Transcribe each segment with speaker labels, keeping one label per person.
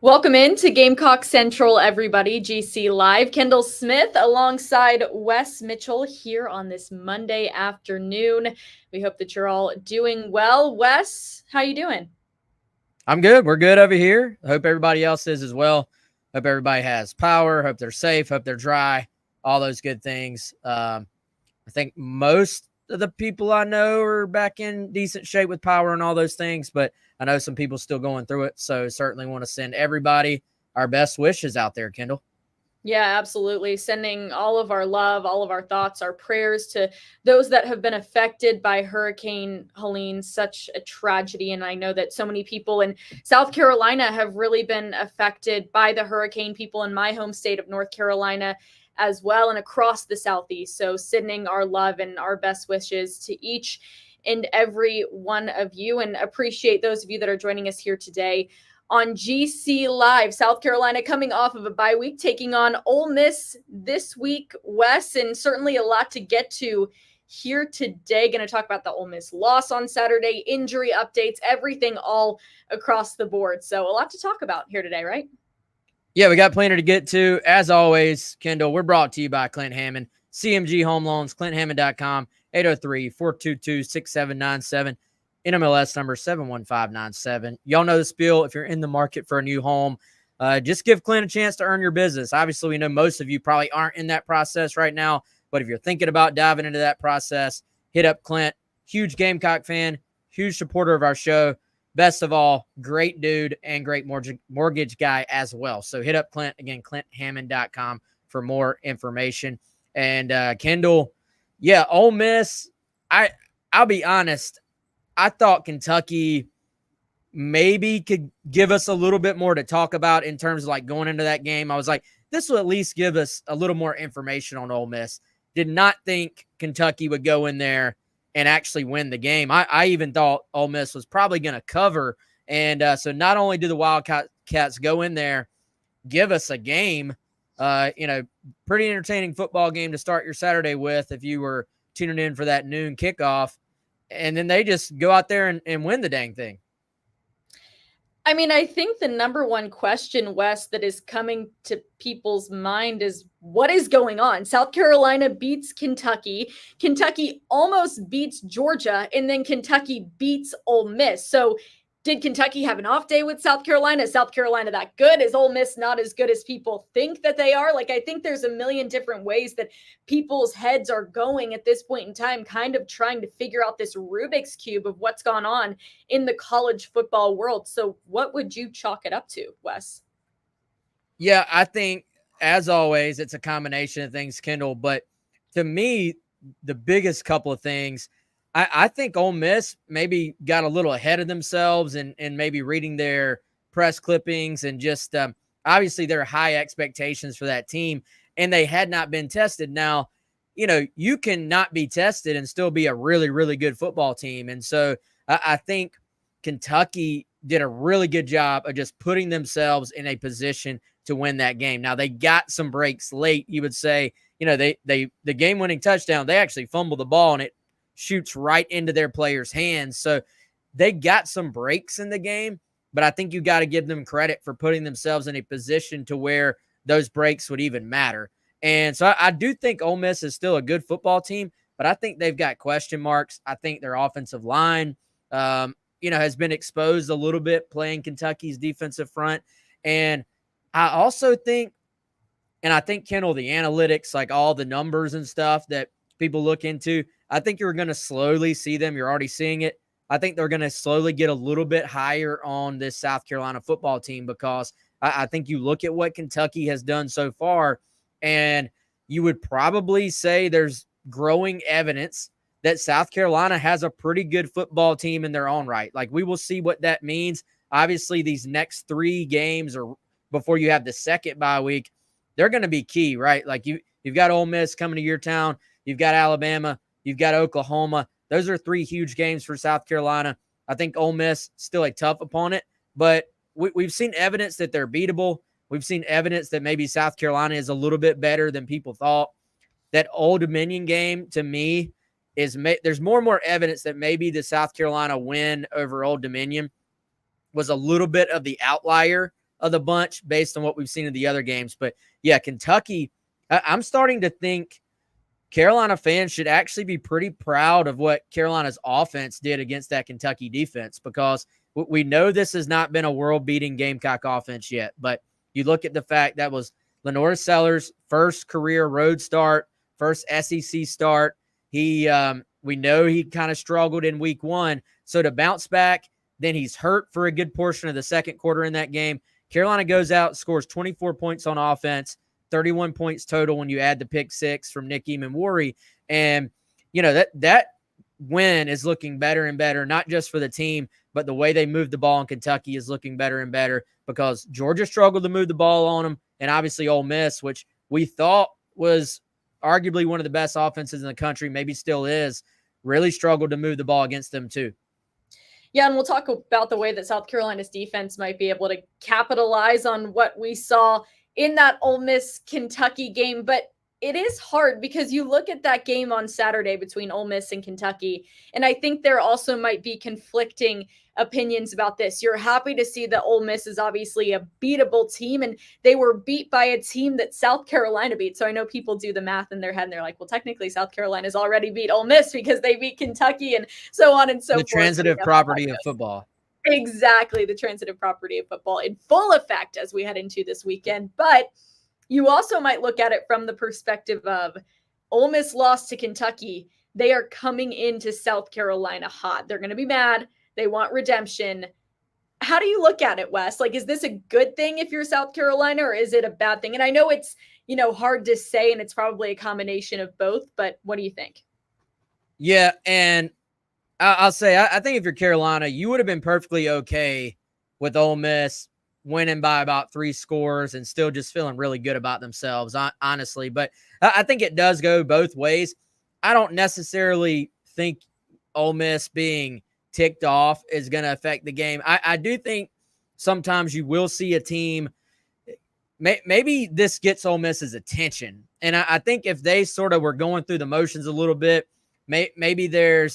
Speaker 1: Welcome in to Gamecock Central, everybody. GC Live. Kendall Smith alongside Wes Mitchell here on this Monday afternoon. We hope that you're all doing well. Wes, how you doing?
Speaker 2: I'm good. We're good over here. I hope everybody else is as well. Hope everybody has power. Hope they're safe. Hope they're dry. All those good things. I think most of the people I know are back in decent shape with power and all those things, but I know some people still going through it. So certainly want to send everybody our best wishes out there, Kendall.
Speaker 1: Yeah, absolutely. Sending all of our love, all of our thoughts, our prayers to those that have been affected by Hurricane Helene, such a tragedy. And I know that so many people in South Carolina have really been affected by the hurricane, people in my home state of North Carolina as well, and across the Southeast. So sending our love and our best wishes to each and every one of you, and appreciate those of you that are joining us here today on GC Live. South Carolina coming off of a bye week, taking on Ole Miss this week, Wes, and certainly a lot to get to here today. Going to talk about the Ole Miss loss on Saturday, injury updates, everything all across the board. So a lot to talk about here today, right?
Speaker 2: Yeah, we got plenty to get to. As always, Kendall, we're brought to you by Clint Hammond, CMG Home Loans, ClintHammond.com, 803-422-6797. NMLS number 71597. Y'all know the spiel. If you're in the market for a new home, just give Clint a chance to earn your business. Obviously, we know most of you probably aren't in that process right now, but if you're thinking about diving into that process, hit up Clint. Huge Gamecock fan, huge supporter of our show. Best of all, great dude and great mortgage guy as well. So hit up Clint, again, ClintHammond.com for more information. And Kendall, yeah, Ole Miss, I'll be honest, I thought Kentucky maybe could give us a little bit more to talk about in terms of like going into that game. I was like, this will at least give us a little more information on Ole Miss. Did not think Kentucky would go in there and actually win the game. I even thought Ole Miss was probably going to cover. And so not only do the Wildcats go in there, give us a game, pretty entertaining football game to start your Saturday with if you were tuning in for that noon kickoff. And then they just go out there and win the dang thing.
Speaker 1: I mean, I think the number one question, Wes, that is coming to people's mind is what is going on? South Carolina beats Kentucky. Kentucky almost beats Georgia, and then Kentucky beats Ole Miss. So did Kentucky have an off day with South Carolina? Is South Carolina that good? Is Ole Miss not as good as people think that they are? Like, I think there's a million different ways that people's heads are going at this point in time, kind of trying to figure out this Rubik's Cube of what's gone on in the college football world. So what would you chalk it up to, Wes?
Speaker 2: Yeah, I think, as always, it's a combination of things, Kendall. But to me, the biggest couple of things, I think Ole Miss maybe got a little ahead of themselves and maybe reading their press clippings and just obviously there are high expectations for that team, and they had not been tested. Now, you can not be tested and still be a really, really good football team. And so I think Kentucky did a really good job of just putting themselves in a position to win that game. Now, they got some breaks late. You would say, the game-winning touchdown, they actually fumbled the ball, and it shoots right into their players' hands. So they got some breaks in the game, but I think you got to give them credit for putting themselves in a position to where those breaks would even matter. And so I do think Ole Miss is still a good football team, but I think they've got question marks. I think their offensive line, has been exposed a little bit playing Kentucky's defensive front. And I also think, and I think, Kendall, the analytics, like all the numbers and stuff that people look into, I think you're going to slowly see them. You're already seeing it. I think they're going to slowly get a little bit higher on this South Carolina football team because I think you look at what Kentucky has done so far, and you would probably say there's growing evidence that South Carolina has a pretty good football team in their own right. Like, we will see what that means. Obviously, these next 3 games or before you have the second bye week, they're going to be key, right? Like, you've got Ole Miss coming to your town. You've got Alabama. You've got Oklahoma. Those are 3 huge games for South Carolina. I think Ole Miss still a tough opponent, but we've seen evidence that they're beatable. We've seen evidence that maybe South Carolina is a little bit better than people thought. That Old Dominion game, to me, there's more and more evidence that maybe the South Carolina win over Old Dominion was a little bit of the outlier of the bunch based on what we've seen in the other games. But yeah, Kentucky, I'm starting to think Carolina fans should actually be pretty proud of what Carolina's offense did against that Kentucky defense, because we know this has not been a world-beating Gamecock offense yet. But you look at the fact that was Lenora Sellers' first career road start, first SEC start. We know he kind of struggled in week one. So to bounce back, then he's hurt for a good portion of the second quarter in that game. Carolina goes out, scores 24 points on offense, 31 points total when you add the pick six from Nick Eamon-Worry. And, that win is looking better and better, not just for the team, but the way they move the ball in Kentucky is looking better and better, because Georgia struggled to move the ball on them. And obviously Ole Miss, which we thought was arguably one of the best offenses in the country, maybe still is, really struggled to move the ball against them too.
Speaker 1: Yeah, and we'll talk about the way that South Carolina's defense might be able to capitalize on what we saw in that Ole Miss Kentucky game. But it is hard because you look at that game on Saturday between Ole Miss and Kentucky, and I think there also might be conflicting opinions about this. You're happy to see that Ole Miss is obviously a beatable team, and they were beat by a team that South Carolina beat. So I know people do the math in their head and they're like, well, technically South Carolina's already beat Ole Miss because they beat Kentucky and so on and so forth.
Speaker 2: The transitive property of football.
Speaker 1: Exactly, the transitive property of football in full effect as we head into this weekend. But you also might look at it from the perspective of Ole Miss lost to Kentucky. They are coming into South Carolina hot. They're going to be mad. They want redemption. How do you look at it, Wes? Like, is this a good thing if you're South Carolina, or is it a bad thing? And I know it's, hard to say, and it's probably a combination of both, but what do you think?
Speaker 2: Yeah, and I'll say, I think if you're Carolina, you would have been perfectly okay with Ole Miss winning by about 3 scores and still just feeling really good about themselves, honestly. But I think it does go both ways. I don't necessarily think Ole Miss being ticked off is going to affect the game. I do think sometimes you will see a team, maybe this gets Ole Miss's attention. And I think if they sort of were going through the motions a little bit, maybe they're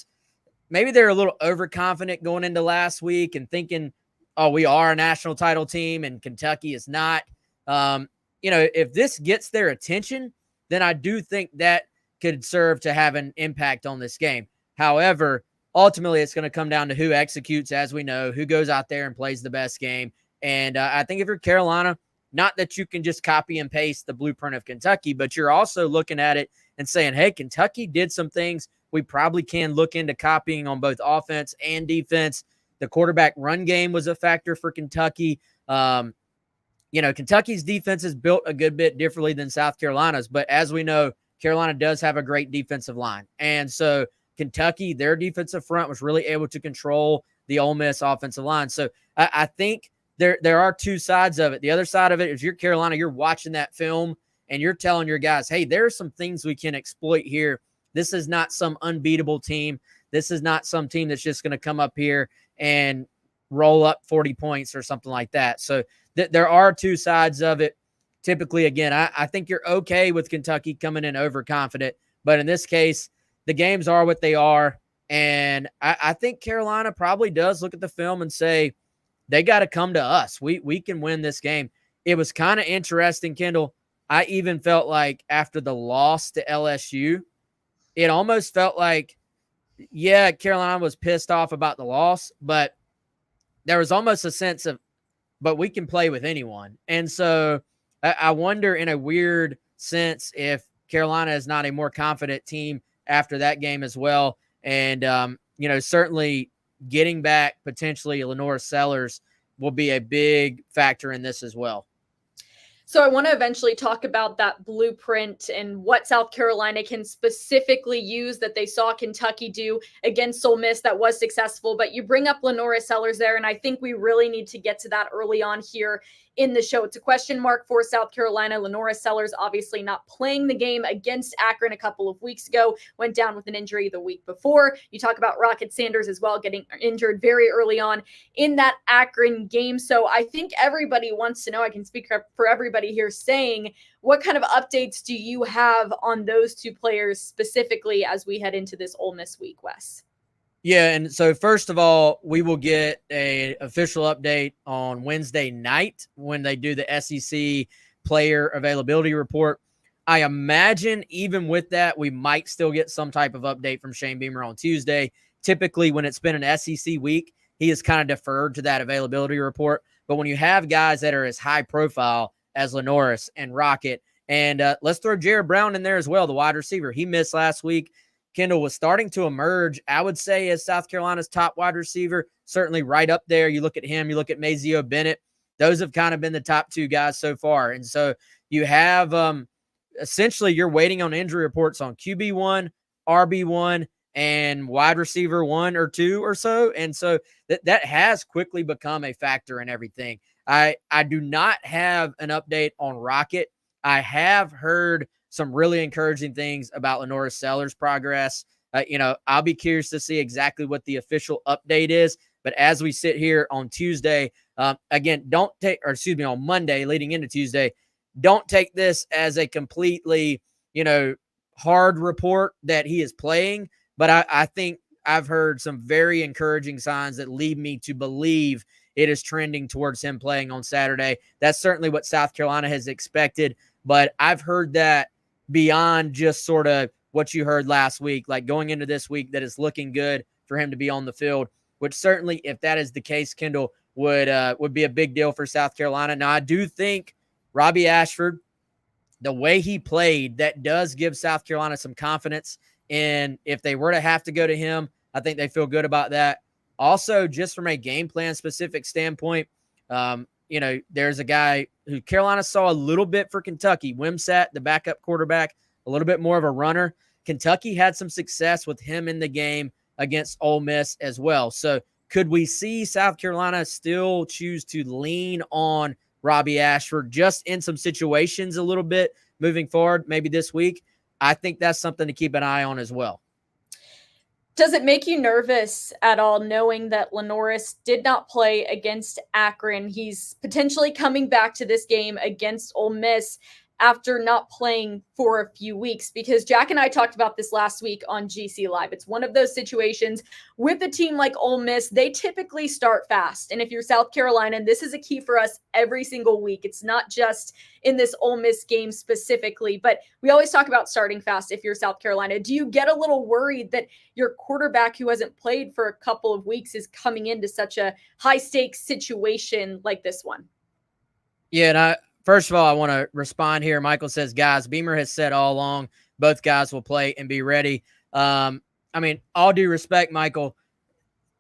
Speaker 2: a little overconfident going into last week and thinking, oh, we are a national title team and Kentucky is not. If this gets their attention, then I do think that could serve to have an impact on this game. However, ultimately, it's going to come down to who executes, as we know, who goes out there and plays the best game. And I think if you're Carolina, not that you can just copy and paste the blueprint of Kentucky, but you're also looking at it and saying, hey, Kentucky did some things we probably can look into copying on both offense and defense. The quarterback run game was a factor for Kentucky. Kentucky's defense is built a good bit differently than South Carolina's, but as we know, Carolina does have a great defensive line. And so Kentucky, their defensive front was really able to control the Ole Miss offensive line. So I think there are two sides of it. The other side of it is you're Carolina, you're watching that film and you're telling your guys, hey, there are some things we can exploit here. This is not some unbeatable team. This is not some team that's just going to come up here and roll up 40 points or something like that. So there are two sides of it. Typically, again, I think you're okay with Kentucky coming in overconfident. But in this case, the games are what they are. And I think Carolina probably does look at the film and say, they got to come to us. We can win this game. It was kind of interesting, Kendall. I even felt like after the loss to LSU, it almost felt like, yeah, Carolina was pissed off about the loss, but there was almost a sense of, but we can play with anyone. And so I wonder in a weird sense if Carolina is not a more confident team after that game as well. And, certainly getting back potentially Lenora Sellers will be a big factor in this as well.
Speaker 1: So I want to eventually talk about that blueprint and what South Carolina can specifically use that they saw Kentucky do against Ole Miss that was successful. But you bring up Lenora Sellers there, and I think we really need to get to that early on here in the show. It's a question mark for South Carolina. Lenora Sellers obviously not playing the game against Akron a couple of weeks ago, went down with an injury the week before. You talk about Rocket Sanders as well, getting injured very early on in that Akron game. So I think everybody wants to know, I can speak for everybody here, saying, what kind of updates do you have on those two players specifically as we head into this Ole Miss week, Wes?
Speaker 2: Yeah, and so first of all, we will get a official update on Wednesday night when they do the SEC player availability report. I imagine even with that, we might still get some type of update from Shane Beamer on Tuesday. Typically, when it's been an SEC week, he is kind of deferred to that availability report. But when you have guys that are as high profile as Lenoris and Rocket, and let's throw Jared Brown in there as well, the wide receiver. He missed last week. Kendall was starting to emerge, I would say, as South Carolina's top wide receiver, certainly right up there. You look at him, you look at Mazeo Bennett. Those have kind of been the top two guys so far. And so you have essentially you're waiting on injury reports on QB1, RB1, and wide receiver 1 or 2 or so. And so that has quickly become a factor in everything. I do not have an update on Rocket. I have heard some really encouraging things about Lenoris Sellers' progress. I'll be curious to see exactly what the official update is. But as we sit here on Tuesday, on Monday leading into Tuesday, don't take this as a completely, hard report that he is playing. But I think I've heard some very encouraging signs that lead me to believe it is trending towards him playing on Saturday. That's certainly what South Carolina has expected. But I've heard that beyond just sort of what you heard last week, like going into this week, that is looking good for him to be on the field, which certainly, if that is the case, Kendall, would be a big deal for South Carolina. Now, I do think Robbie Ashford, the way he played, that does give South Carolina some confidence. And if they were to have to go to him, I think they feel good about that. Also, just from a game plan specific standpoint, there's a guy who Carolina saw a little bit for Kentucky, Wimsatt, the backup quarterback, a little bit more of a runner. Kentucky had some success with him in the game against Ole Miss as well. So could we see South Carolina still choose to lean on Robbie Ashford just in some situations a little bit moving forward, maybe this week? I think that's something to keep an eye on as well.
Speaker 1: Does it make you nervous at all knowing that Lenoris did not play against Akron? He's potentially coming back to this game against Ole Miss after not playing for a few weeks, because Jack and I talked about this last week on GC Live. It's one of those situations with a team like Ole Miss, they typically start fast. And if you're South Carolina, and this is a key for us every single week, it's not just in this Ole Miss game specifically, but we always talk about starting fast if you're South Carolina. Do you get a little worried that your quarterback who hasn't played for a couple of weeks is coming into such a high stakes situation like this one?
Speaker 2: Yeah, and first of all, I want to respond here. Michael says, guys, Beamer has said all along, both guys will play and be ready. All due respect, Michael,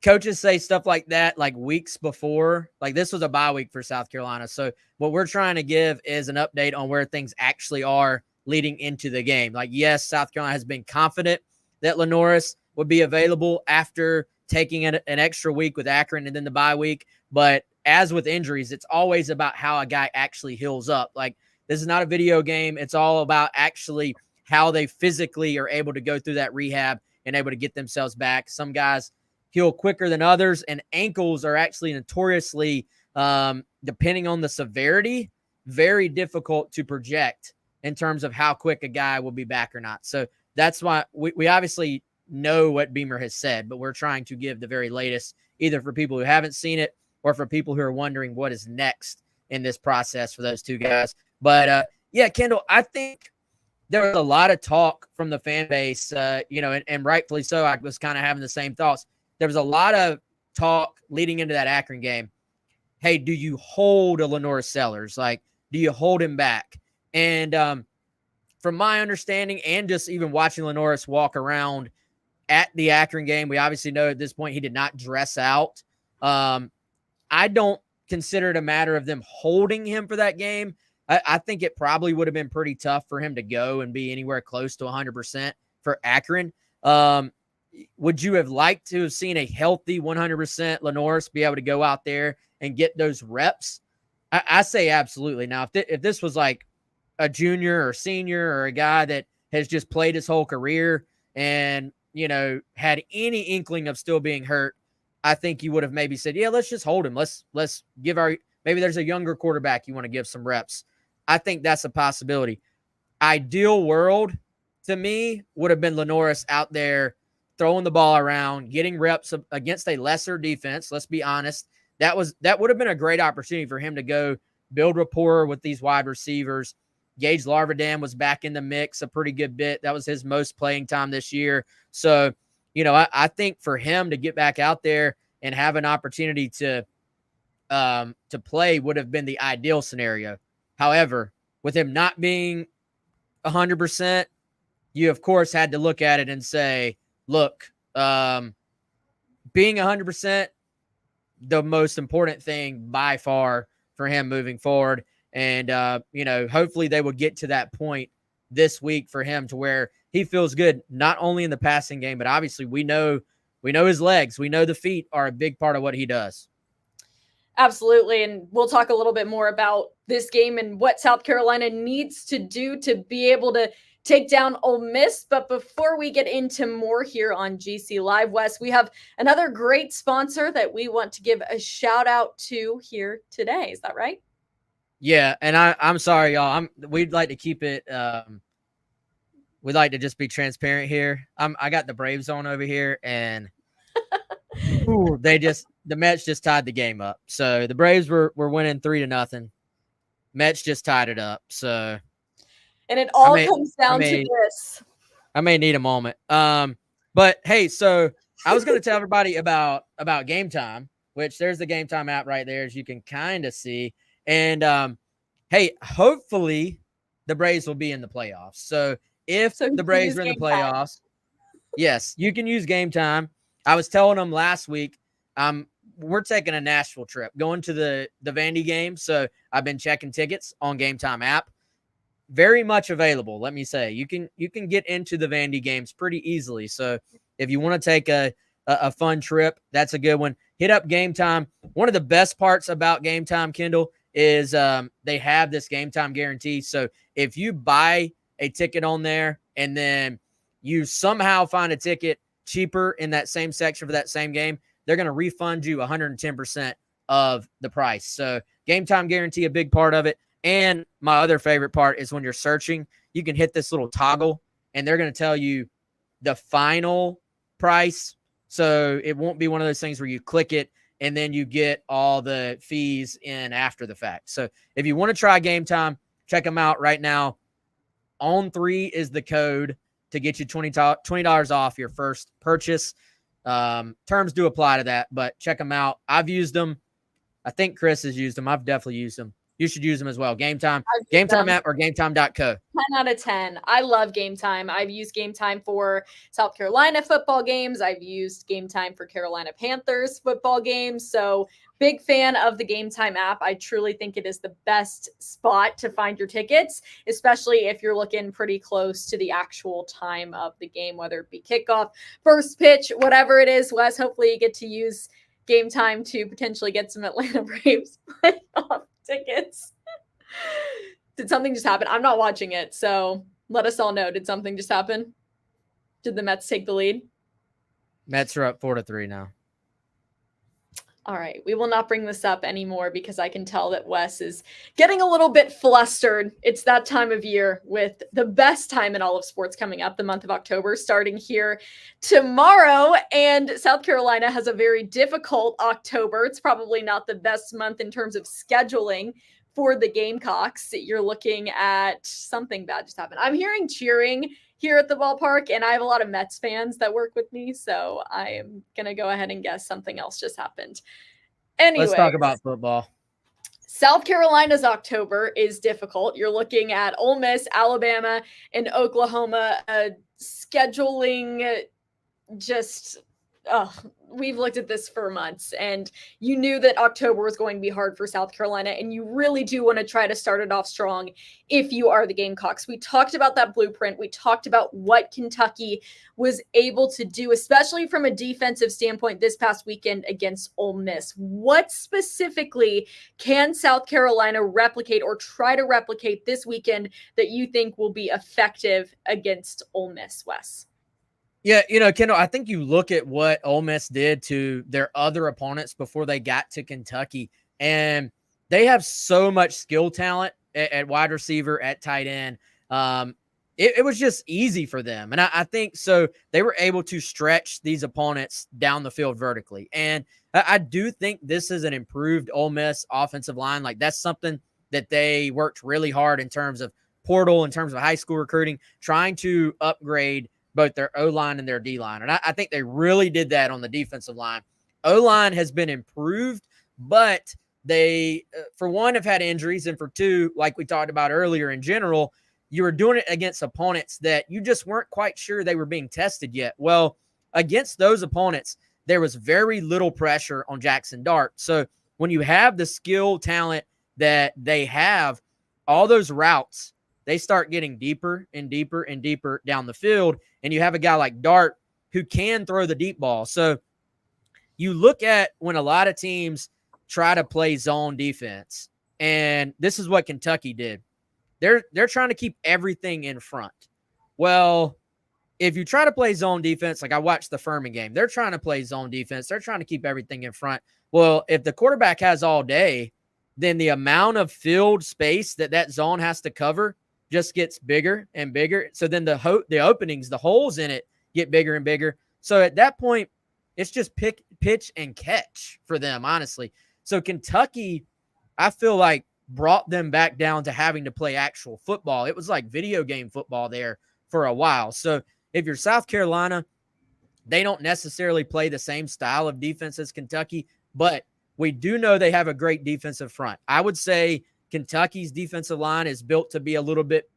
Speaker 2: coaches say stuff like that like weeks before. Like, this was a bye week for South Carolina. So what we're trying to give is an update on where things actually are leading into the game. Like, yes, South Carolina has been confident that Lenoris would be available after taking an extra week with Akron and then the bye week. But as with injuries, it's always about how a guy actually heals up. Like, this is not a video game. It's all about actually how they physically are able to go through that rehab and able to get themselves back. Some guys heal quicker than others, and ankles are actually notoriously, depending on the severity, very difficult to project in terms of how quick a guy will be back or not. So that's why we obviously know what Beamer has said, but we're trying to give the very latest, either for people who haven't seen it or for people who are wondering what is next in this process for those two guys. But, Kendall, I think there was a lot of talk from the fan base, and rightfully so. I was kind of having the same thoughts. There was a lot of talk leading into that Akron game. Hey, do you hold a Lenoris Sellers? Like, do you hold him back? And from my understanding and just even watching Lenoris walk around at the Akron game, we obviously know at this point he did not dress out. I don't consider it a matter of them holding him for that game. I think it probably would have been pretty tough for him to go and be anywhere close to 100% for Akron. Would you have liked to have seen a healthy 100% Lenoris be able to go out there and get those reps? I say absolutely. Now, if this was like a junior or senior or a guy that has just played his whole career and, had any inkling of still being hurt, I think you would have maybe said, yeah, let's just hold him. Let's give maybe there's a younger quarterback you want to give some reps. I think that's a possibility. Ideal world to me would have been Lenoris out there throwing the ball around, getting reps against a lesser defense. Let's be honest. That would have been a great opportunity for him to go build rapport with these wide receivers. Gage Larvadam was back in the mix a pretty good bit. That was his most playing time this year. So, I think for him to get back out there and have an opportunity to play would have been the ideal scenario. However, with him not being 100%, you of course had to look at it and say, look, being 100%, the most important thing by far for him moving forward. And, hopefully they will get to that point this week for him to where he feels good, not only in the passing game, but obviously we know his legs. We know the feet are a big part of what he does.
Speaker 1: Absolutely. And we'll talk a little bit more about this game and what South Carolina needs to do to be able to take down Ole Miss. But before we get into more here on GC Live West, we have another great sponsor that we want to give a shout out to here today. Is that right?
Speaker 2: Yeah. And I'm sorry, y'all. We'd like to keep it. We'd like to just be transparent here. I got the Braves on over here, and ooh, the Mets just tied the game up. So the Braves were winning 3-0. Mets just tied it up. So,
Speaker 1: and it all comes down to this.
Speaker 2: I may need a moment. But hey, so I was going to tell everybody about Game Time, which there's the Game Time app right there, as you can kind of see. And hey, hopefully the Braves will be in the playoffs. So if the Braves are in the playoffs, yes, you can use Game Time. I was telling them last week, we're taking a Nashville trip, going to the Vandy game. So I've been checking tickets on Game Time app. Very much available. Let me say, you can get into the Vandy games pretty easily. So if you want to take a fun trip, that's a good one. Hit up Game Time. One of the best parts about Game Time, Kendall, is they have this Game Time guarantee. So if you buy a ticket on there and then you somehow find a ticket cheaper in that same section for that same game, they're going to refund you 110% of the price. So Game Time guarantee, a big part of it. And my other favorite part is when you're searching, you can hit this little toggle and they're going to tell you the final price. So it won't be one of those things where you click it and then you get all the fees in after the fact. So if you want to try Game Time, check them out right now. On3 is the code to get you $20 off your first purchase. Terms do apply to that, but check them out. I've used them. I think Chris has used them. I've definitely used them. You should use them as well. Game Time app or gametime.co.
Speaker 1: 10 out of 10. I love Game Time. I've used Game Time for South Carolina football games. I've used Game Time for Carolina Panthers football games. So big fan of the Game Time app. I truly think it is the best spot to find your tickets, especially if you're looking pretty close to the actual time of the game, whether it be kickoff, first pitch, whatever it is. Wes, hopefully you get to use Game Time to potentially get some Atlanta Braves playoff tickets. Did something just happen? I'm not watching it, so let us all know. Did something just happen? Did the Mets take the lead?
Speaker 2: Mets are up 4-3 now.
Speaker 1: All right, we will not bring this up anymore because I can tell that Wes is getting a little bit flustered. It's that time of year with the best time in all of sports coming up, the month of October, starting here tomorrow. And South Carolina has a very difficult October. It's probably not the best month in terms of scheduling for the Gamecocks. You're looking at something bad just happened. I'm hearing cheering here at the ballpark, and I have a lot of Mets fans that work with me, so I am going to go ahead and guess something else just happened. Anyway,
Speaker 2: let's talk about football.
Speaker 1: South Carolina's October is difficult. You're looking at Ole Miss, Alabama, and Oklahoma scheduling just we've looked at this for months, and you knew that October was going to be hard for South Carolina, and you really do want to try to start it off strong if you are the Gamecocks. We talked about that blueprint. We talked about what Kentucky was able to do, especially from a defensive standpoint this past weekend against Ole Miss. What specifically can South Carolina replicate or try to replicate this weekend that you think will be effective against Ole Miss, Wes?
Speaker 2: Yeah, Kendall, I think you look at what Ole Miss did to their other opponents before they got to Kentucky, and they have so much skill talent at wide receiver, at tight end. it was just easy for them. And I think so they were able to stretch these opponents down the field vertically. And I do think this is an improved Ole Miss offensive line. Like that's something that they worked really hard in terms of portal, in terms of high school recruiting, trying to upgrade both their O-line and their D-line. And I think they really did that on the defensive line. O-line has been improved, but they, for one, have had injuries. And for two, like we talked about earlier in general, you were doing it against opponents that you just weren't quite sure they were being tested yet. Well, against those opponents, there was very little pressure on Jackson Dart. So when you have the skill talent that they have, all those routes, they start getting deeper and deeper and deeper down the field. And you have a guy like Dart who can throw the deep ball. So you look at when a lot of teams try to play zone defense, and this is what Kentucky did. They're trying to keep everything in front. Well, if you try to play zone defense, like I watched the Furman game, they're trying to play zone defense. They're trying to keep everything in front. Well, if the quarterback has all day, then the amount of field space that zone has to cover just gets bigger and bigger. So then the openings, the holes in it get bigger and bigger. So at that point, it's just pitch and catch for them, honestly. So Kentucky, I feel like, brought them back down to having to play actual football. It was like video game football there for a while. So if you're South Carolina, they don't necessarily play the same style of defense as Kentucky, but we do know they have a great defensive front. I would say Kentucky's defensive line is built to be a little bit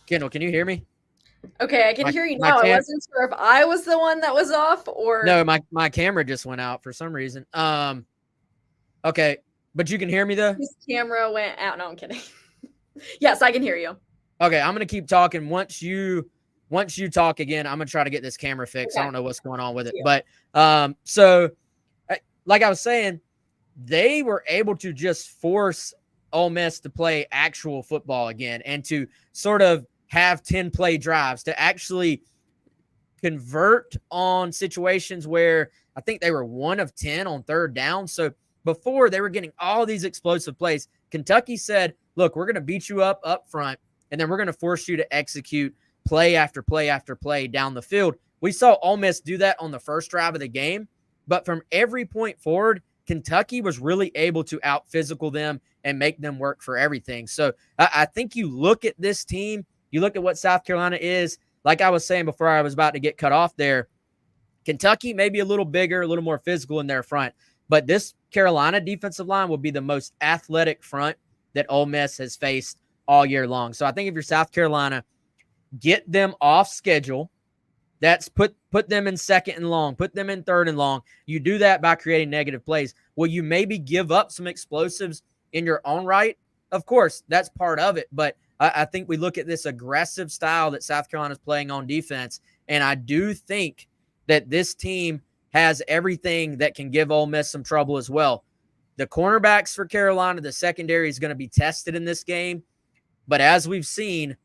Speaker 2: Kendall, can you hear me?
Speaker 1: Okay, I can hear you now. I wasn't sure if I was the one that was off or
Speaker 2: no. My camera just went out for some reason. Okay, but you can hear me though.
Speaker 1: His camera went out. No, I'm kidding. Yes, I can hear you.
Speaker 2: Okay, I'm gonna keep talking. Once you talk again, I'm gonna try to get this camera fixed. Okay. I don't know what's going on with it, but so like I was saying, they were able to just force Ole Miss to play actual football again and to sort of have 10-play drives, to actually convert on situations where I think they were 1 of 10 on third down. So before, they were getting all these explosive plays. Kentucky said, look, we're going to beat you up front, and then we're going to force you to execute play after play after play down the field. We saw Ole Miss do that on the first drive of the game, but from every point forward, Kentucky was really able to out-physical them and make them work for everything. So I think you look at this team, you look at what South Carolina is, like I was saying before I was about to get cut off there, Kentucky may be a little bigger, a little more physical in their front, but this Carolina defensive line will be the most athletic front that Ole Miss has faced all year long. So I think if you're South Carolina, get them off schedule. That's put them in second and long, put them in third and long. You do that by creating negative plays. Will you maybe give up some explosives in your own right? Of course, that's part of it. But I think we look at this aggressive style that South Carolina is playing on defense, and I do think that this team has everything that can give Ole Miss some trouble as well. The cornerbacks for Carolina, the secondary is going to be tested in this game. But as we've seen,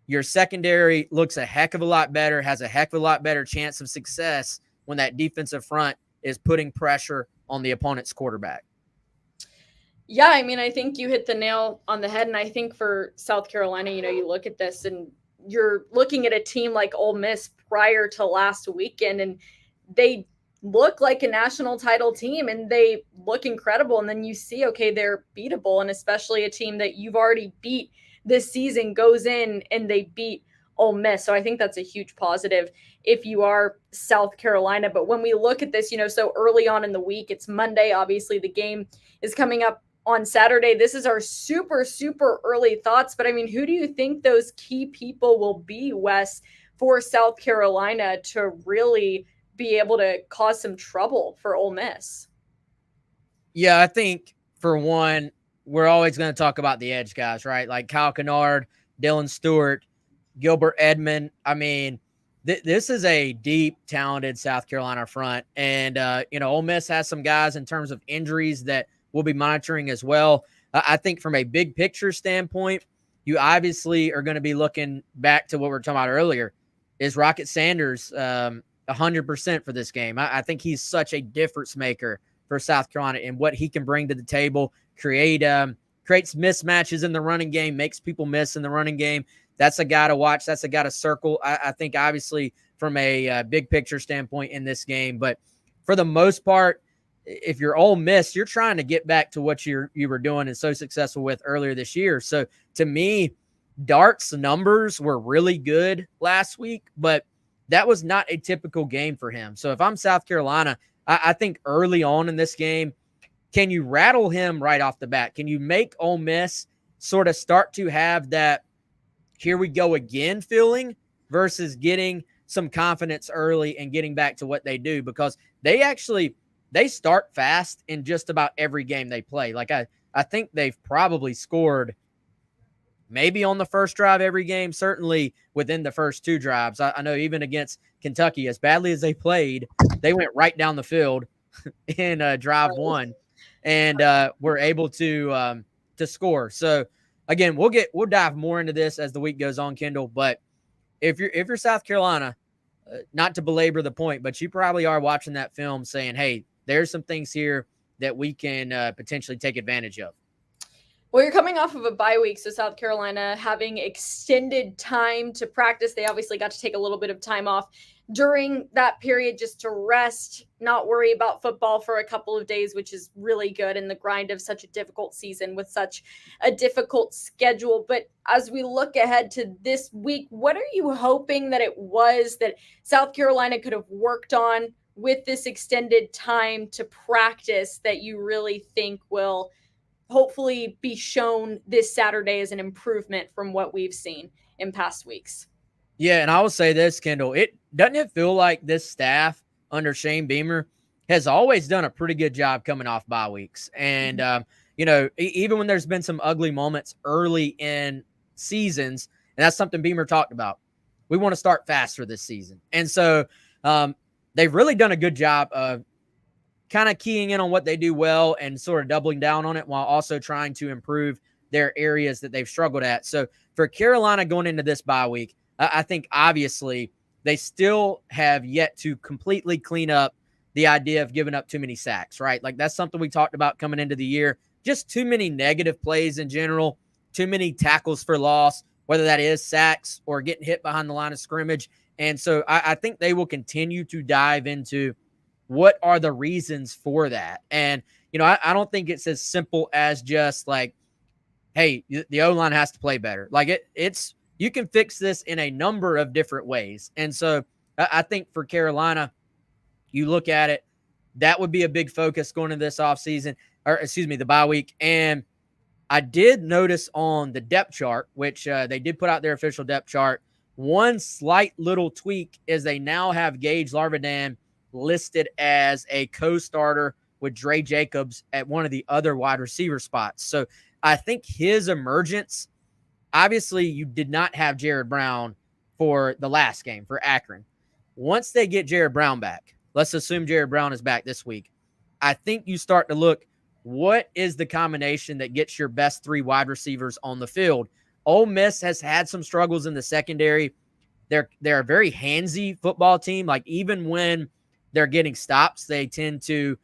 Speaker 2: your secondary looks a heck of a lot better, has a heck of a lot better chance of success when that defensive front is putting pressure on the opponent's quarterback.
Speaker 1: Yeah, I mean, I think you hit the nail on the head. And I think for South Carolina, you look at this and you're looking at a team like Ole Miss prior to last weekend, and they look like a national title team and they look incredible. And then you see, okay, they're beatable. And especially a team that you've already beat this season goes in and they beat Ole Miss. So I think that's a huge positive if you are South Carolina. But when we look at this, so early on in the week, it's Monday. Obviously, the game is coming up on Saturday. This is our super, super early thoughts. But I mean, who do you think those key people will be, Wes, for South Carolina to really be able to cause some trouble for Ole Miss?
Speaker 2: Yeah, I think for one, we're always going to talk about the edge guys, right? Like Kyle Kennard, Dylan Stewart, Gilbert Edmond. I mean, this is a deep, talented South Carolina front. And, Ole Miss has some guys in terms of injuries that we'll be monitoring as well. I think from a big picture standpoint, you obviously are going to be looking back to what we were talking about earlier. Is Rocket Sanders 100% for this game? I think he's such a difference maker for South Carolina and what he can bring to the table, creates mismatches in the running game, makes people miss in the running game. That's a guy to watch. That's a guy to circle. I think obviously from a big picture standpoint in this game. But for the most part, if you're Ole Miss, you're trying to get back to what you were doing and so successful with earlier this year. So to me, Dart's numbers were really good last week, but that was not a typical game for him. So if I'm South Carolina, I think early on in this game, can you rattle him right off the bat? Can you make Ole Miss sort of start to have that here we go again feeling versus getting some confidence early and getting back to what they do? Because they start fast in just about every game they play. Like I think they've probably scored maybe on the first drive every game, certainly within the first two drives. I know even against Kentucky, as badly as they played, they went right down the field in drive one and were able to score. So again, we'll dive more into this as the week goes on, Kendall. But if you're South Carolina, not to belabor the point, but you probably are watching that film saying, hey, there's some things here that we can potentially take advantage of.
Speaker 1: Well, you're coming off of a bye week, so South Carolina having extended time to practice. They obviously got to take a little bit of time off during that period just to rest, not worry about football for a couple of days, which is really good in the grind of such a difficult season with such a difficult schedule. But as we look ahead to this week, what are you hoping that it was that South Carolina could have worked on with this extended time to practice that you really think will hopefully be shown this Saturday as an improvement from what we've seen in past weeks?
Speaker 2: Yeah, and I will say this, Kendall. Doesn't it feel like this staff under Shane Beamer has always done a pretty good job coming off bye weeks. And, even when there's been some ugly moments early in seasons, and that's something Beamer talked about, we want to start faster this season. And so they've really done a good job of kind of keying in on what they do well and sort of doubling down on it while also trying to improve their areas that they've struggled at. So for Carolina going into this bye week, I think obviously they still have yet to completely clean up the idea of giving up too many sacks, right? Like that's something we talked about coming into the year. Just too many negative plays in general, too many tackles for loss, whether that is sacks or getting hit behind the line of scrimmage. And so I think they will continue to dive into what are the reasons for that. And, I don't think it's as simple as just like, hey, the O-line has to play better. Like it's you can fix this in a number of different ways. And so I think for Carolina, you look at it, that would be a big focus going into this offseason, the bye week. And I did notice on the depth chart, which they did put out their official depth chart, one slight little tweak is they now have Gage Larvidan listed as a co-starter with Dre Jacobs at one of the other wide receiver spots. So I think his emergence, obviously you did not have Jared Brown for the last game for Akron. Once they get Jared Brown back, let's assume Jared Brown is back this week, I think you start to look, what is the combination that gets your best three wide receivers on the field? Ole Miss has had some struggles in the secondary. They're a very handsy football team. Like even when they're getting stops, they tend to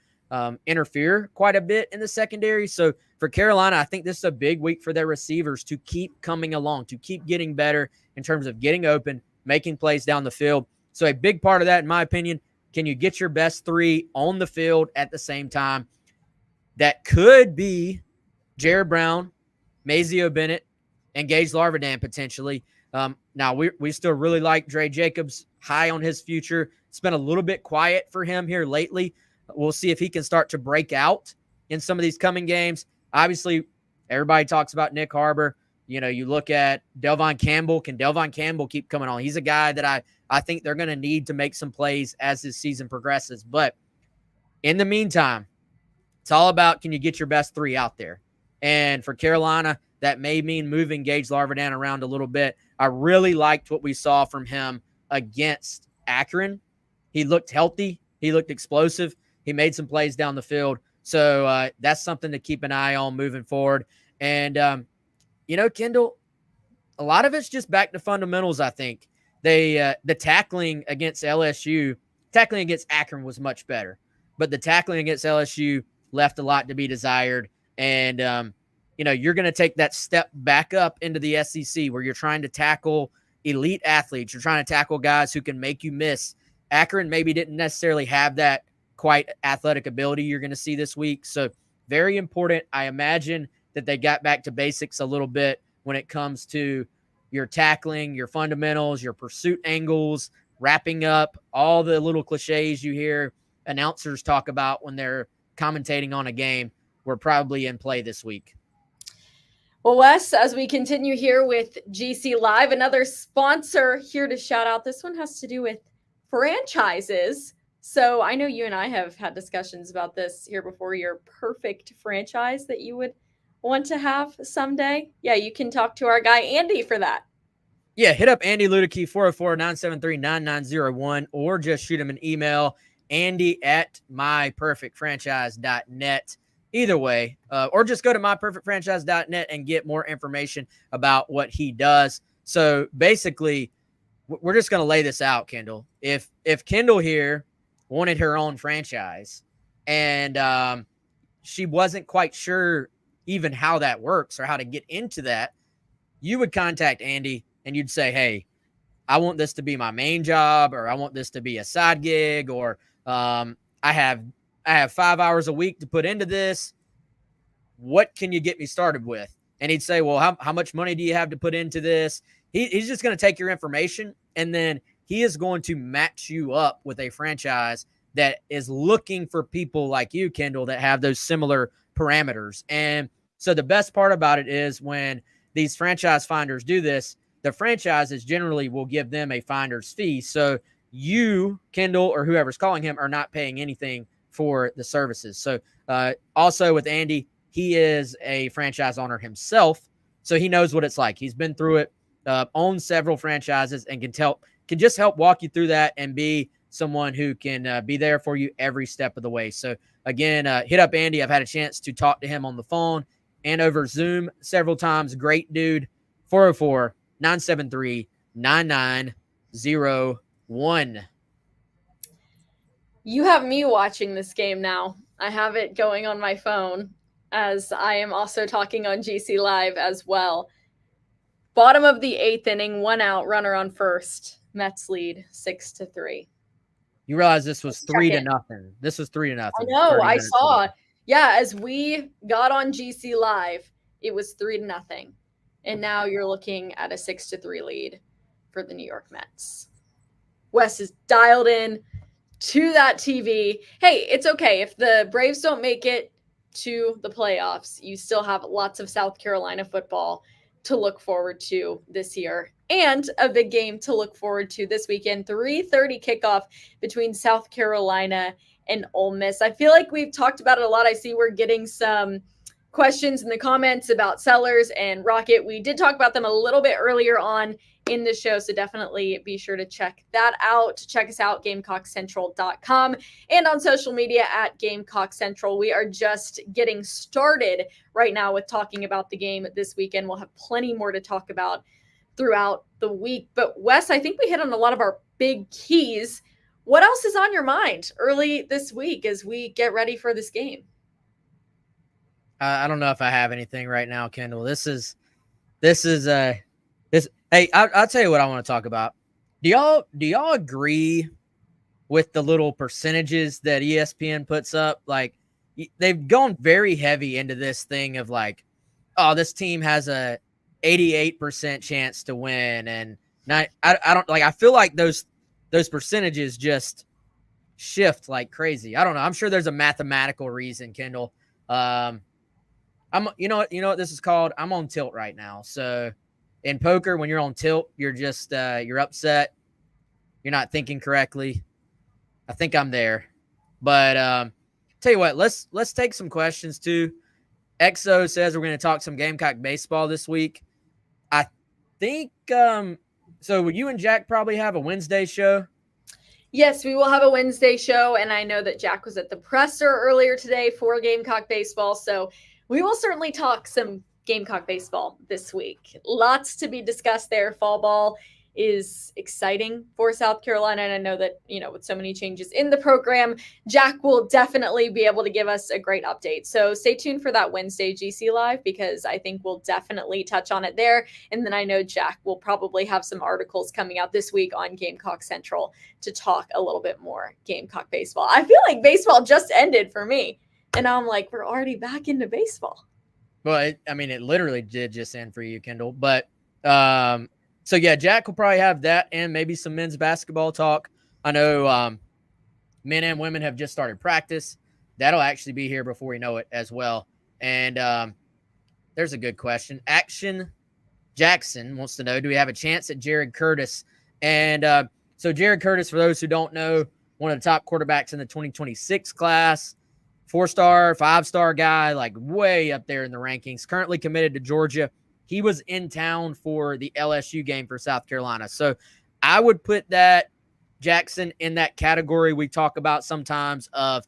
Speaker 2: interfere quite a bit in the secondary. So for Carolina, I think this is a big week for their receivers to keep coming along, to keep getting better in terms of getting open, making plays down the field. So a big part of that, in my opinion, can you get your best three on the field at the same time? That could be Jared Brown, Mazeo Bennett, and Gage Larvidan potentially. Now, we still really like Dre Jacobs, high on his future. It's been a little bit quiet for him here lately. We'll see if he can start to break out in some of these coming games. Obviously, everybody talks about Nick Harbor. You look at Delvon Campbell. Can Delvon Campbell keep coming on? He's a guy that I think they're going to need to make some plays as this season progresses. But in the meantime, it's all about, can you get your best three out there? And for Carolina, that may mean moving Gage Larvidan around a little bit. I really liked what we saw from him against Akron. He looked healthy. He looked explosive. He made some plays down the field. So that's something to keep an eye on moving forward. And, Kendall, a lot of it's just back to fundamentals. I think the tackling against Akron was much better, but the tackling against LSU left a lot to be desired. And you're going to take that step back up into the SEC where you're trying to tackle elite athletes. You're trying to tackle guys who can make you miss. Akron maybe didn't necessarily have that quite athletic ability you're going to see this week. So very important. I imagine that they got back to basics a little bit when it comes to your tackling, your fundamentals, your pursuit angles, wrapping up, all the little cliches you hear announcers talk about when they're commentating on a game were probably in play this week.
Speaker 1: Well, Wes, as we continue here with GC Live, another sponsor here to shout out. This one has to do with franchises. So I know you and I have had discussions about this here before. Your perfect franchise that you would want to have someday. Yeah, you can talk to our guy Andy for that.
Speaker 2: Yeah, hit up Andy Luedecke, 404-973-9901, or just shoot him an email, andy@myperfectfranchise.net. Either way, or just go to myperfectfranchise.net and get more information about what he does. So basically, we're just going to lay this out, Kendall. If Kendall here wanted her own franchise and she wasn't quite sure even how that works or how to get into that, you would contact Andy and you'd say, hey, I want this to be my main job, or I want this to be a side gig, or I have 5 hours a week to put into this. What can you get me started with? And he'd say, well, how much money do you have to put into this? He's just going to take your information, and then he is going to match you up with a franchise that is looking for people like you, Kendall, that have those similar parameters. And so the best part about it is when these franchise finders do this, the franchises generally will give them a finder's fee. So you, Kendall, or whoever's calling him are not paying anything for the services. So also with Andy, he is a franchise owner himself, so he knows what it's like. He's been through it, owns several franchises, and can just help walk you through that and be someone who can be there for you every step of the way. So again, hit up Andy. I've had a chance to talk to him on the phone and over Zoom several times. Great dude. 404-973-9901.
Speaker 1: You have me watching this game now. I have it going on my phone as I am also talking on GC Live as well. Bottom of the 8th inning, 1 out, runner on first. Mets lead 6-3.
Speaker 2: You realize this was 3-0. This was 3-0.
Speaker 1: I know. I saw. Yeah, as we got on GC Live, it was 3-0. And now you're looking at a 6-3 lead for the New York Mets. Wes is dialed in to that TV. Hey, it's okay. If the Braves don't make it to the playoffs, you still have lots of South Carolina football to look forward to this year, and a big game to look forward to this weekend. 3:30 kickoff between South Carolina and Ole Miss. I feel like we've talked about it a lot. I see we're getting some questions in the comments about Sellers and Rocket. We did talk about them a little bit earlier on in the show, so definitely be sure to check that out. Check us out, GamecockCentral.com, and on social media at Gamecock Central. We are just getting started right now with talking about the game this weekend. We'll have plenty more to talk about throughout the week. But Wes, I think we hit on a lot of our big keys. What else is on your mind early this week as we get ready for this game?
Speaker 2: I don't know if I have anything right now, Kendall. Hey, I'll tell you what I want to talk about. Do y'all agree with the little percentages that ESPN puts up? Like, they've gone very heavy into this thing of like, oh, this team has a 88% chance to win, and I don't like. I feel like those percentages just shift like crazy. I don't know. I'm sure there's a mathematical reason, Kendall. You know what this is called? I'm on tilt right now. So in poker, when you're on tilt, you're just you're upset. You're not thinking correctly. I think I'm there. But tell you what, let's take some questions too. XO says we're going to talk some Gamecock baseball this week. I think so will you and Jack probably have a Wednesday show?
Speaker 1: Yes, we will have a Wednesday show, and I know that Jack was at the presser earlier today for Gamecock baseball, so we will certainly talk some Gamecock baseball this week. Lots to be discussed there. Fall ball is exciting for South Carolina. And I know that, with so many changes in the program, Jack will definitely be able to give us a great update. So stay tuned for that Wednesday GC Live, because I think we'll definitely touch on it there. And then I know Jack will probably have some articles coming out this week on Gamecock Central to talk a little bit more Gamecock baseball. I feel like baseball just ended for me. And I'm like, we're already back into baseball.
Speaker 2: Well, it literally did just end for you, Kendall. But so yeah, Jack will probably have that and maybe some men's basketball talk. I know men and women have just started practice. That'll actually be here before we know it as well. And there's a good question. Action Jackson wants to know, do we have a chance at Jared Curtis? And so Jared Curtis, for those who don't know, one of the top quarterbacks in the 2026 class, 4-star, 5-star guy, like way up there in the rankings, currently committed to Georgia. He was in town for the LSU game for South Carolina. So I would put that Jackson in that category we talk about sometimes of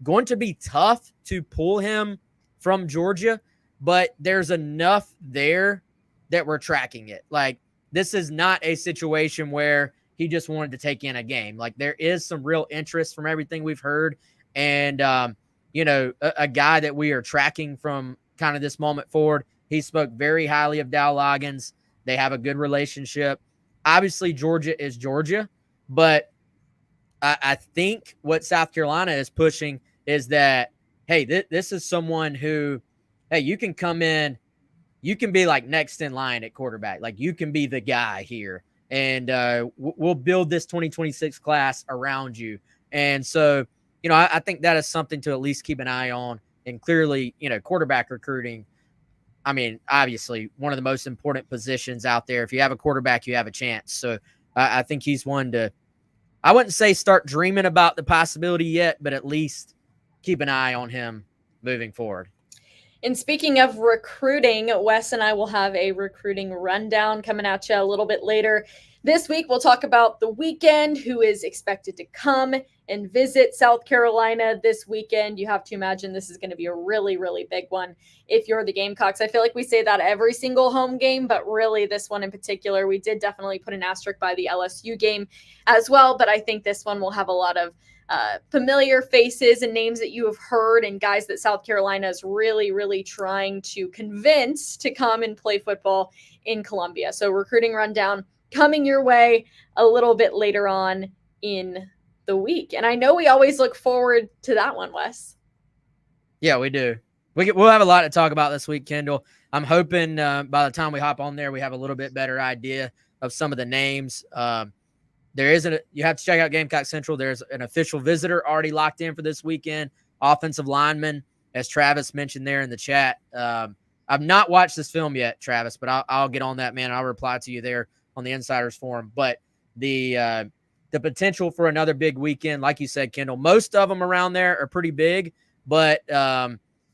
Speaker 2: going to be tough to pull him from Georgia, but there's enough there that we're tracking it. Like, this is not a situation where he just wanted to take in a game. Like, there is some real interest from everything we've heard. And, a guy that we are tracking from kind of this moment forward. He spoke very highly of Dow Loggins. They have a good relationship. Obviously, Georgia is Georgia, but I think what South Carolina is pushing is that, hey, this is someone who, hey, you can come in, you can be like next in line at quarterback. Like, you can be the guy here, and we'll build this 2026 class around you. And so, I think that is something to at least keep an eye on. And clearly, quarterback recruiting, obviously one of the most important positions out there. If you have a quarterback, you have a chance. So I think he's one to, I wouldn't say start dreaming about the possibility yet, but at least keep an eye on him moving forward.
Speaker 1: And speaking of recruiting, Wes and I will have a recruiting rundown coming at you a little bit later this week. We'll talk about the weekend, who is expected to come and visit South Carolina this weekend. You have to imagine this is going to be a really, really big one if you're the Gamecocks. I feel like we say that every single home game, but really this one in particular, we did definitely put an asterisk by the LSU game as well. But I think this one will have a lot of familiar faces and names that you have heard, and guys that South Carolina is really, really trying to convince to come and play football in Columbia. So recruiting rundown coming your way a little bit later on in the week. And I know we always look forward to that one, Wes.
Speaker 2: Yeah, we do. We'll have a lot to talk about this week, Kendall. I'm hoping by the time we hop on there, we have a little bit better idea of some of the names. You have to check out Gamecock Central. There's an official visitor already locked in for this weekend, offensive lineman, as Travis mentioned there in the chat. I've not watched this film yet, Travis, but I'll get on that, man. I'll reply to you there on the Insiders Forum. But the potential for another big weekend, like you said, Kendall, most of them around there are pretty big, but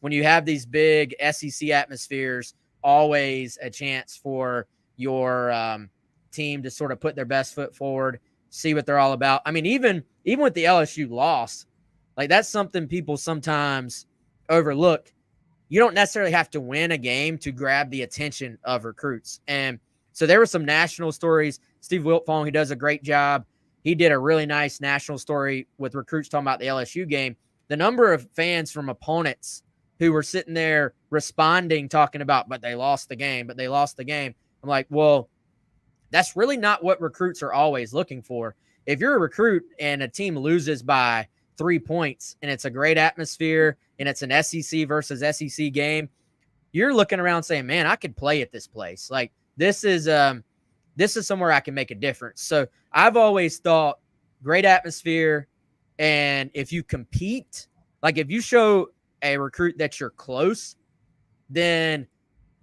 Speaker 2: when you have these big SEC atmospheres, always a chance for your team to sort of put their best foot forward, see what they're all about. Even with the LSU loss, like, that's something people sometimes overlook. You don't necessarily have to win a game to grab the attention of recruits. And so there were some national stories. Steve Wiltfong, he does a great job. He did a really nice national story with recruits talking about the LSU game. The number of fans from opponents who were sitting there responding, talking about, but they lost the game. I'm like, well, that's really not what recruits are always looking for. If you're a recruit and a team loses by 3 points and it's a great atmosphere and it's an SEC versus SEC game, you're looking around saying, man, I could play at this place. Like, this is somewhere I can make a difference. So I've always thought great atmosphere. And if you compete, like if you show a recruit that you're close, then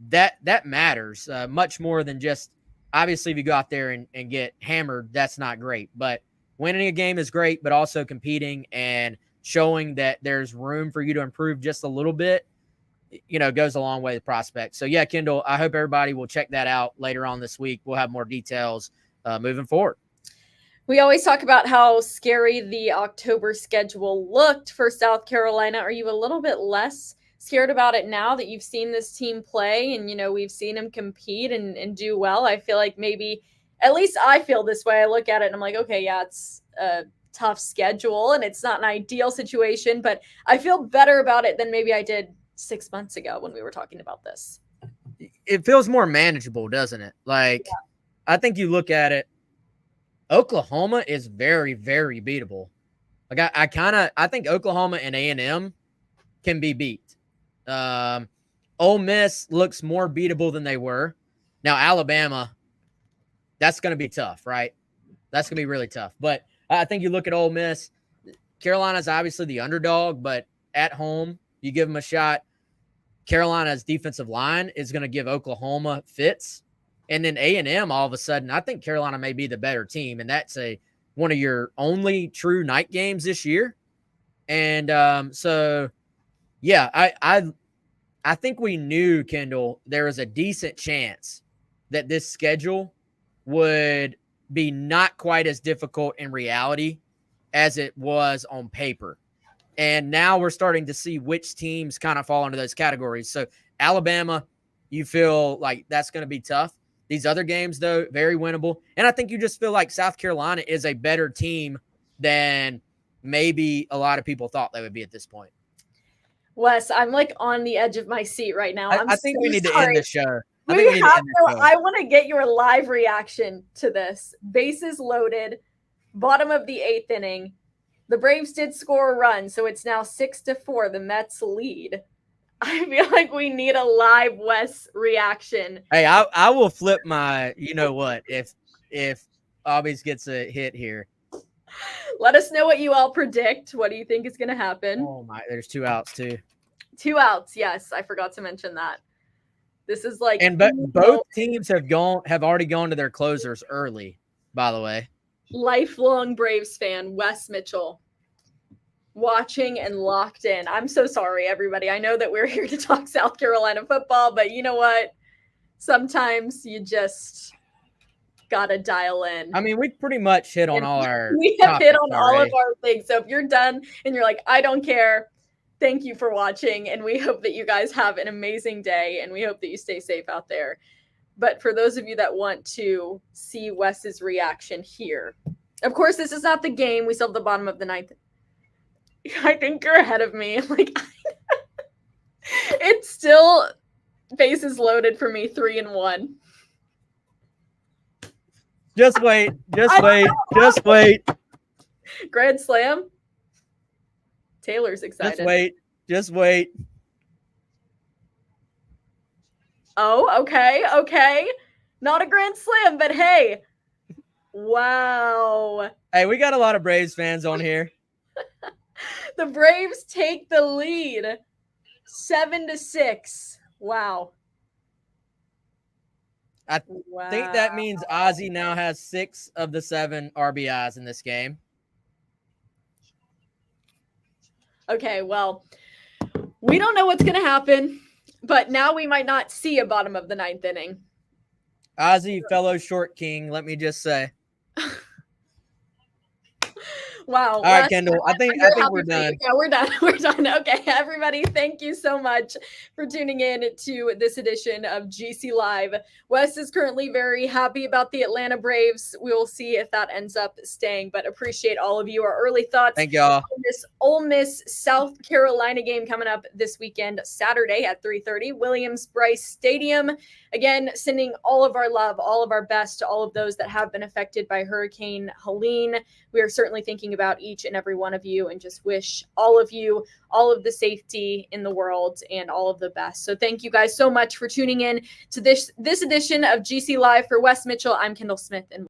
Speaker 2: that matters much more than just, obviously, if you go out there and get hammered, that's not great. But winning a game is great, but also competing and showing that there's room for you to improve just a little bit, goes a long way to prospects. So, yeah, Kendall, I hope everybody will check that out later on this week. We'll have more details moving forward.
Speaker 1: We always talk about how scary the October schedule looked for South Carolina. Are you a little bit less scared about it now that you've seen this team play and, we've seen them compete and do well. I feel like maybe, at least I feel this way. I look at it and I'm like, okay, yeah, it's a tough schedule and it's not an ideal situation, but I feel better about it than maybe I did 6 months ago when we were talking about this.
Speaker 2: It feels more manageable, doesn't it? Like, I think you look at it, Oklahoma is very, very beatable. Like I think Oklahoma and A&M can be beat. Ole Miss looks more beatable than they were. Now Alabama, that's going to be tough, right? That's going to be really tough. But I think you look at Ole Miss, Carolina's obviously the underdog, but at home, you give them a shot. Carolina's defensive line is going to give Oklahoma fits. And then A&M, all of a sudden, I think Carolina may be the better team, and that's one of your only true night games this year. And so, yeah, I think we knew, Kendall, there was a decent chance that this schedule would be not quite as difficult in reality as it was on paper. And now we're starting to see which teams kind of fall into those categories. So Alabama, you feel like that's going to be tough. These other games, though, very winnable. And I think you just feel like South Carolina is a better team than maybe a lot of people thought they would be at this point.
Speaker 1: Wes, I'm like on the edge of my seat right now.
Speaker 2: I think we need to end the show.
Speaker 1: I want to get your live reaction to this. Bases loaded, bottom of the 8th inning. The Braves did score a run, so it's now 6-4. The Mets lead. I feel like we need a live Wes reaction.
Speaker 2: Hey, I will flip my, if Obbies gets a hit here.
Speaker 1: Let us know what you all predict. What do you think is going to happen?
Speaker 2: Oh my, there's 2 outs too.
Speaker 1: 2 outs. Yes, I forgot to mention that. This is like,
Speaker 2: and both teams have already gone to their closers early, by the way.
Speaker 1: Lifelong Braves fan, Wes Mitchell, watching and locked in. I'm so sorry, everybody. I know that we're here to talk South Carolina football, but you know what? Sometimes you just gotta dial in.
Speaker 2: I mean, we pretty much hit on all our.
Speaker 1: We have hit on all of our things. So if you're done and you're like, I don't care, thank you for watching, and we hope that you guys have an amazing day, and we hope that you stay safe out there. But for those of you that want to see Wes's reaction here, of course, this is not the game. We still have the bottom of the 9th. I think you're ahead of me. Like, it's still bases loaded for me, 3-1.
Speaker 2: Just wait. Just wait.
Speaker 1: Grand slam. Taylor's excited.
Speaker 2: Just wait.
Speaker 1: Oh, okay. Not a grand slam, but hey. Wow.
Speaker 2: Hey, we got a lot of Braves fans on here.
Speaker 1: The Braves take the lead 7-6. Wow.
Speaker 2: I think that means Ozzie now has 6 of the 7 RBIs in this game.
Speaker 1: Okay, well, we don't know what's going to happen, but now we might not see a bottom of the 9th inning.
Speaker 2: Ozzie, fellow short king, let me just say.
Speaker 1: Wow.
Speaker 2: All right, Kendall. I think we're done.
Speaker 1: Yeah, we're done. We're done. Okay, everybody, thank you so much for tuning in to this edition of GC Live. Wes is currently very happy about the Atlanta Braves. We will see if that ends up staying, but appreciate all of you. Our early thoughts.
Speaker 2: Thank y'all.
Speaker 1: This Ole Miss South Carolina game coming up this weekend, Saturday at 3:30, Williams-Brice Stadium. Again, sending all of our love, all of our best to all of those that have been affected by Hurricane Helene. We are certainly thinking about each and every one of you and just wish all of you all of the safety in the world and all of the best. So thank you guys so much for tuning in to this edition of GC Live. For Wes Mitchell, I'm Kendall Smith. And